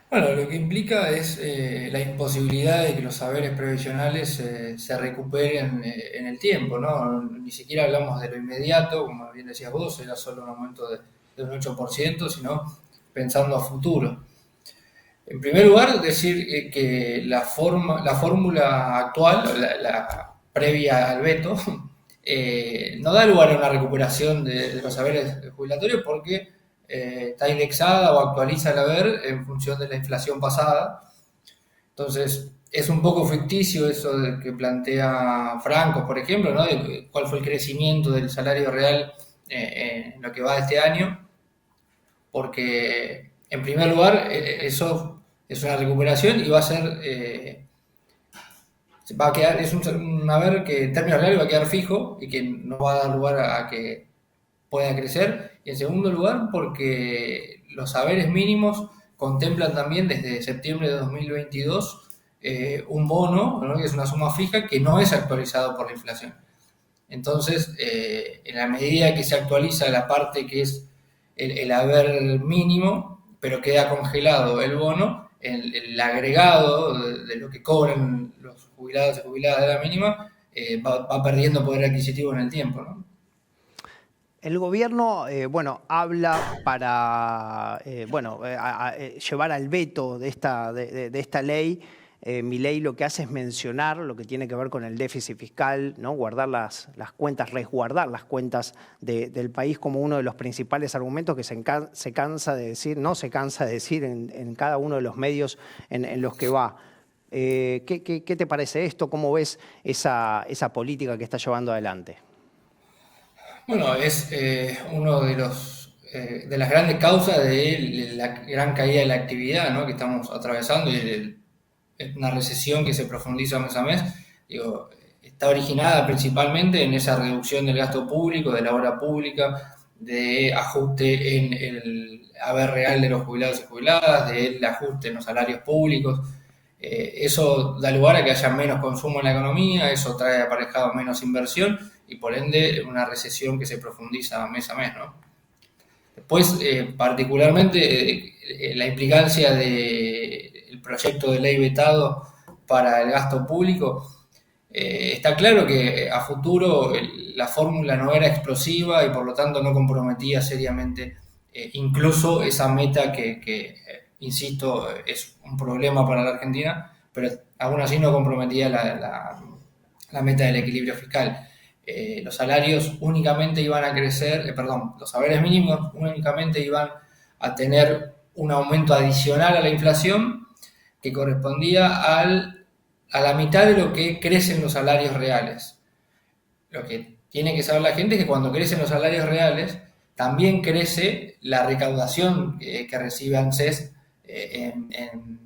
Bueno, lo que implica es la imposibilidad de que los saberes previsionales se recuperen en el tiempo, ¿no? Ni siquiera hablamos de lo inmediato, como bien decías vos, era solo un aumento de un 8%, sino pensando a futuro. En primer lugar, decir que la fórmula actual, la previa al veto, no da lugar a una recuperación de los saberes jubilatorios porque está indexada o actualiza el haber en función de la inflación pasada. Entonces, es un poco ficticio eso de que plantea Franco, por ejemplo, ¿no? De cuál fue el crecimiento del salario real en lo que va de este año, porque en primer lugar eso es una recuperación y va a ser, va a quedar, es un haber que en términos reales va a quedar fijo y que no va a dar lugar a que pueda crecer. Y en segundo lugar, porque los saberes mínimos contemplan también desde septiembre de 2022 un bono, ¿no? Que es una suma fija que no es actualizado por la inflación. Entonces, en la medida que se actualiza la parte que es el haber mínimo, pero queda congelado el bono, el agregado de lo que cobran los jubilados y jubiladas de la mínima va perdiendo poder adquisitivo en el tiempo, ¿no? El gobierno, bueno, habla para, bueno, llevar al veto de esta ley. Milei lo que hace es mencionar lo que tiene que ver con el déficit fiscal, ¿no? Guardar las cuentas, resguardar las cuentas del país como uno de los principales argumentos que se cansa de decir, no se cansa de decir en cada uno de los medios en los que va. ¿Qué te parece esto? ¿Cómo ves esa política que está llevando adelante? Bueno, es uno de de las grandes causas de la gran caída de la actividad, ¿no? Que estamos atravesando y es una recesión que se profundiza mes a mes. Digo, está originada principalmente en esa reducción del gasto público, de la obra pública, de ajuste en el haber real de los jubilados y jubiladas, del ajuste en los salarios públicos. Eso da lugar a que haya menos consumo en la economía, eso trae aparejado menos inversión y por ende una recesión que se profundiza mes a mes, ¿no? Después, particularmente, la implicancia del proyecto de ley vetado para el gasto público, está claro que a futuro la fórmula no era explosiva y por lo tanto no comprometía seriamente incluso esa meta insisto, es un problema para la Argentina, pero aún así no comprometía la meta del equilibrio fiscal. Los salarios únicamente iban a crecer, perdón, los salarios mínimos únicamente iban a tener un aumento adicional a la inflación que correspondía a la mitad de lo que crecen los salarios reales. Lo que tiene que saber la gente es que cuando crecen los salarios reales, también crece la recaudación que recibe ANSES en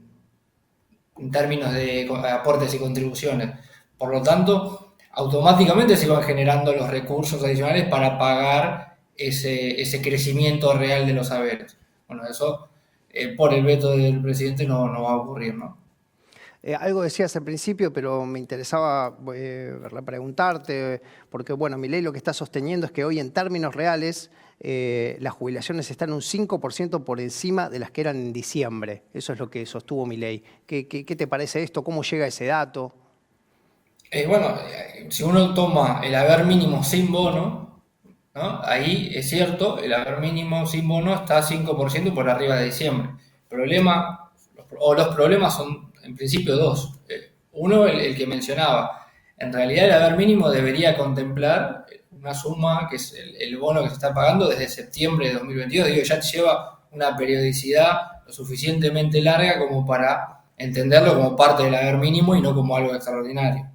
términos de aportes y contribuciones. Por lo tanto, automáticamente se van generando los recursos adicionales para pagar ese crecimiento real de los saberes. Bueno, eso por el veto del presidente no va a ocurrir, ¿no? Algo decías al principio, pero me interesaba preguntarte, porque bueno, Milei lo que está sosteniendo es que hoy en términos reales las jubilaciones están un 5% por encima de las que eran en diciembre. Eso es lo que sostuvo Milei. ¿Qué te parece esto? ¿Cómo llega ese dato? Bueno, si uno toma el haber mínimo sin bono, ¿no? Ahí es cierto, el haber mínimo sin bono está 5% por arriba de diciembre. Problema, los problemas son en principio dos. Uno, el que mencionaba. En realidad el haber mínimo debería contemplar una suma que es el bono que se está pagando desde septiembre de 2022. Digo, ya lleva una periodicidad lo suficientemente larga como para entenderlo como parte del haber mínimo y no como algo extraordinario.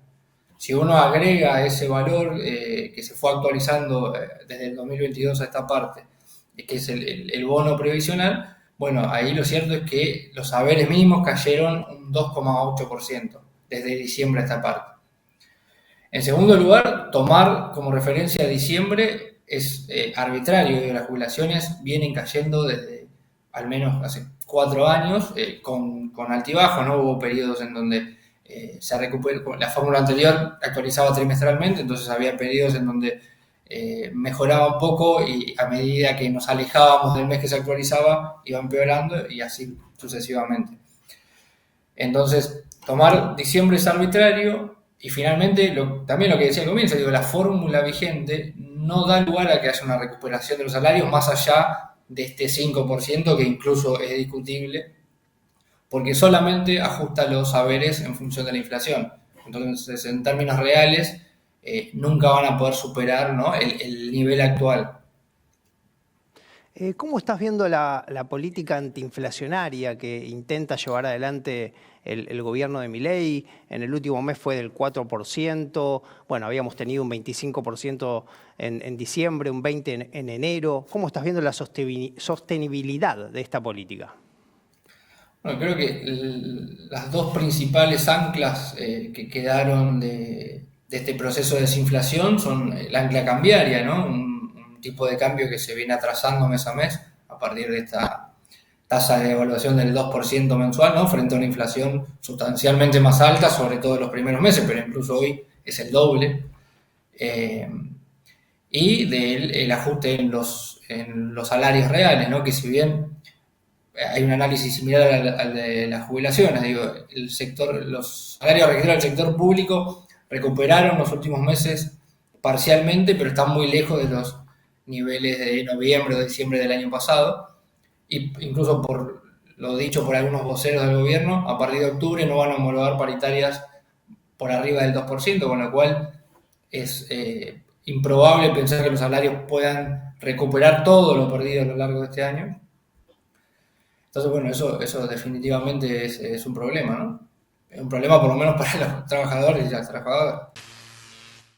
Si uno agrega ese valor que se fue actualizando desde el 2022 a esta parte, que es el bono previsional, bueno, ahí lo cierto es que los saberes mínimos cayeron un 2,8% desde diciembre a esta parte. En segundo lugar, tomar como referencia diciembre es arbitrario. Las jubilaciones vienen cayendo desde al menos hace 4 años con altibajo. No hubo periodos en donde se recuperó. La fórmula anterior actualizaba trimestralmente, entonces había periodos en donde mejoraba un poco y a medida que nos alejábamos del mes que se actualizaba, iba empeorando y así sucesivamente. Entonces, tomar diciembre es arbitrario y finalmente, también lo que decía al comienzo, digo, la fórmula vigente no da lugar a que haya una recuperación de los salarios más allá de este 5% que incluso es discutible, porque solamente ajusta los saberes en función de la inflación. Entonces, en términos reales, nunca van a poder superar, ¿no?, el nivel actual. ¿Cómo estás viendo la política antiinflacionaria que intenta llevar adelante el gobierno de Milei? En el último mes fue del 4%, bueno, habíamos tenido un 25% en diciembre, un 20% en enero. ¿Cómo estás viendo la sostenibilidad de esta política? Bueno, creo que las dos principales anclas que quedaron de este proceso de desinflación son el ancla cambiaria, ¿no? Un tipo de cambio que se viene atrasando mes a mes a partir de esta tasa de devaluación del 2% mensual, ¿no? Frente a una inflación sustancialmente más alta, sobre todo en los primeros meses, pero incluso hoy es el doble. Eh, y del ajuste en los salarios reales, ¿no? Que si bien hay un análisis similar al de las jubilaciones. Digo, los salarios registrados del sector público recuperaron los últimos meses parcialmente, pero están muy lejos de los niveles de noviembre o diciembre del año pasado. Y incluso por lo dicho por algunos voceros del gobierno, a partir de octubre no van a homologar paritarias por arriba del 2%, con lo cual es improbable pensar que los salarios puedan recuperar todo lo perdido a lo largo de este año. Entonces, bueno, eso definitivamente es un problema, ¿no? Es un problema por lo menos para los trabajadores y las trabajadoras.